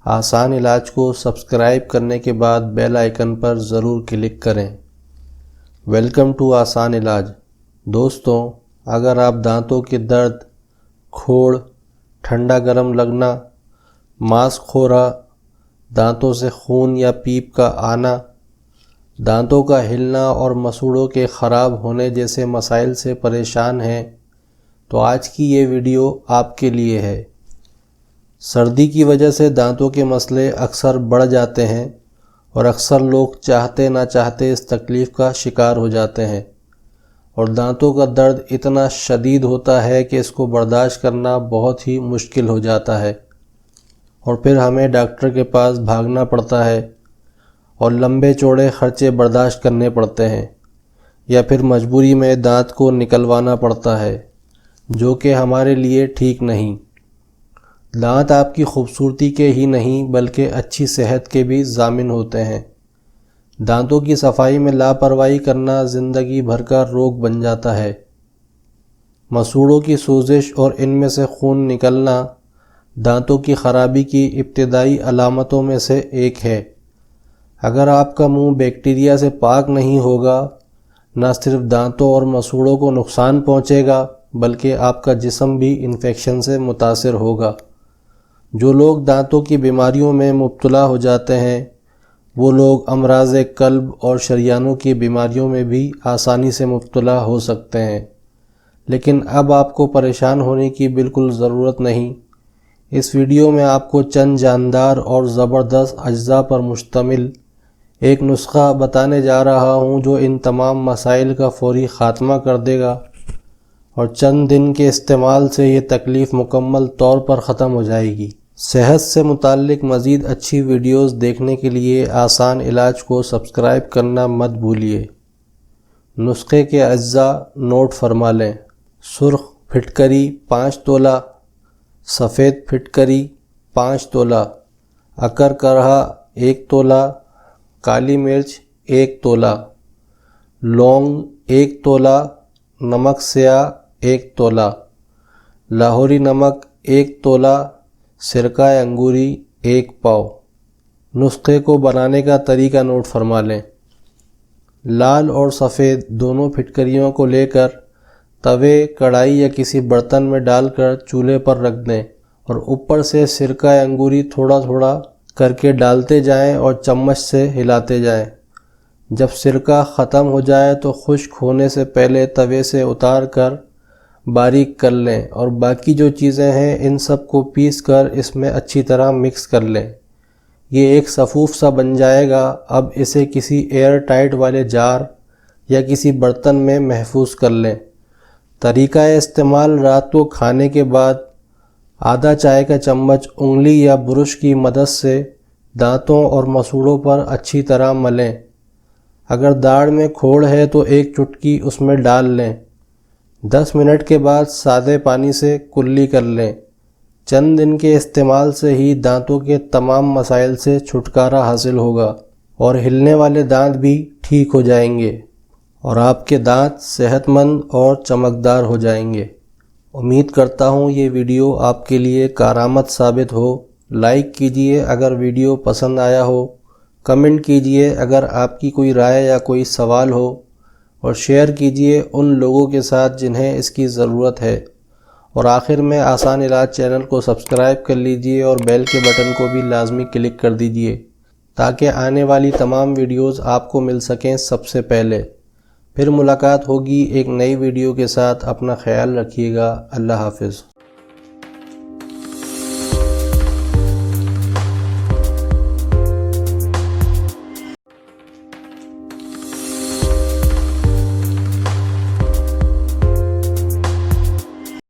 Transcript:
آسان علاج کو سبسکرائب کرنے کے بعد بیل آئیکن پر ضرور کلک کریں۔ ویلکم ٹو آسان علاج۔ دوستوں، اگر آپ دانتوں کے درد، کھوڑ، ٹھنڈا گرم لگنا، ماسک خورا، دانتوں سے خون یا پیپ کا آنا، دانتوں کا ہلنا اور مسوڑوں کے خراب ہونے جیسے مسائل سے پریشان ہیں تو آج کی یہ ویڈیو آپ کے لیے ہے۔ سردی کی وجہ سے دانتوں کے مسئلے اکثر بڑھ جاتے ہیں اور اکثر لوگ چاہتے نہ چاہتے اس تکلیف کا شکار ہو جاتے ہیں، اور دانتوں کا درد اتنا شدید ہوتا ہے کہ اس کو برداشت کرنا بہت ہی مشکل ہو جاتا ہے، اور پھر ہمیں ڈاکٹر کے پاس بھاگنا پڑتا ہے اور لمبے چوڑے خرچے برداشت کرنے پڑتے ہیں، یا پھر مجبوری میں دانت کو نکلوانا پڑتا ہے، جو کہ ہمارے لیے ٹھیک نہیں۔ دانت آپ کی خوبصورتی کے ہی نہیں بلکہ اچھی صحت کے بھی ضامن ہوتے ہیں۔ دانتوں کی صفائی میں لاپرواہی کرنا زندگی بھر کا روگ بن جاتا ہے۔ مسوڑوں کی سوزش اور ان میں سے خون نکلنا دانتوں کی خرابی کی ابتدائی علامتوں میں سے ایک ہے۔ اگر آپ کا منہ بیکٹیریا سے پاک نہیں ہوگا، نہ صرف دانتوں اور مسوڑوں کو نقصان پہنچے گا بلکہ آپ کا جسم بھی انفیکشن سے متاثر ہوگا۔ جو لوگ دانتوں کی بیماریوں میں مبتلا ہو جاتے ہیں وہ لوگ امراض قلب اور شریانوں کی بیماریوں میں بھی آسانی سے مبتلا ہو سکتے ہیں، لیکن اب آپ کو پریشان ہونے کی بالکل ضرورت نہیں۔ اس ویڈیو میں آپ کو چند جاندار اور زبردست اجزاء پر مشتمل ایک نسخہ بتانے جا رہا ہوں جو ان تمام مسائل کا فوری خاتمہ کر دے گا، اور چند دن کے استعمال سے یہ تکلیف مکمل طور پر ختم ہو جائے گی۔ صحت سے متعلق مزید اچھی ویڈیوز دیکھنے کے لیے آسان علاج کو سبسکرائب کرنا مت بھولیے۔ نسخے کے اجزاء نوٹ فرما لیں۔ سرخ پھٹکری 5 تولہ، سفید پھٹکری 5 تولہ، اکر کرہا 1 تولہ، کالی مرچ 1 تولہ، لونگ 1 تولہ، نمک سیاہ 1 تولہ، لاہوری نمک 1 تولہ، سرکہ انگوری 1 پاؤ۔ نسخے کو بنانے کا طریقہ نوٹ فرما لیں۔ لال اور سفید دونوں پھٹکریوں کو لے کر توے، کڑھائی یا کسی برتن میں ڈال کر چولہے پر رکھ دیں، اور اوپر سے سرکہ انگوری تھوڑا تھوڑا کر کے ڈالتے جائیں اور چمچ سے ہلاتے جائیں۔ جب سرکہ ختم ہو جائے تو خشک ہونے سے پہلے توے سے اتار کر باریک کر لیں، اور باقی جو چیزیں ہیں ان سب کو پیس کر اس میں اچھی طرح مکس کر لیں۔ یہ ایک سفوف سا بن جائے گا۔ اب اسے کسی ایئر ٹائٹ والے جار یا کسی برتن میں محفوظ کر لیں۔ طریقہ استعمال: رات کو کھانے کے بعد آدھا چائے کا چمچ انگلی یا برش کی مدد سے دانتوں اور مسوڑوں پر اچھی طرح ملیں۔ اگر داڑھ میں کھوڑ ہے تو 1 چٹکی اس میں ڈال لیں۔ 10 منٹ کے بعد سادے پانی سے کلی کر لیں۔ چند دن کے استعمال سے ہی دانتوں کے تمام مسائل سے چھٹکارا حاصل ہوگا، اور ہلنے والے دانت بھی ٹھیک ہو جائیں گے، اور آپ کے دانت صحت مند اور چمکدار ہو جائیں گے۔ امید کرتا ہوں یہ ویڈیو آپ کے لیے کارآمد ثابت ہو۔ لائک کیجئے اگر ویڈیو پسند آیا ہو، کمنٹ کیجئے اگر آپ کی کوئی رائے یا کوئی سوال ہو، اور شیئر کیجئے ان لوگوں کے ساتھ جنہیں اس کی ضرورت ہے، اور آخر میں آسان علاج چینل کو سبسکرائب کر لیجئے اور بیل کے بٹن کو بھی لازمی کلک کر دیجئے تاکہ آنے والی تمام ویڈیوز آپ کو مل سکیں سب سے پہلے۔ پھر ملاقات ہوگی ایک نئی ویڈیو کے ساتھ۔ اپنا خیال رکھیے گا۔ اللہ حافظ۔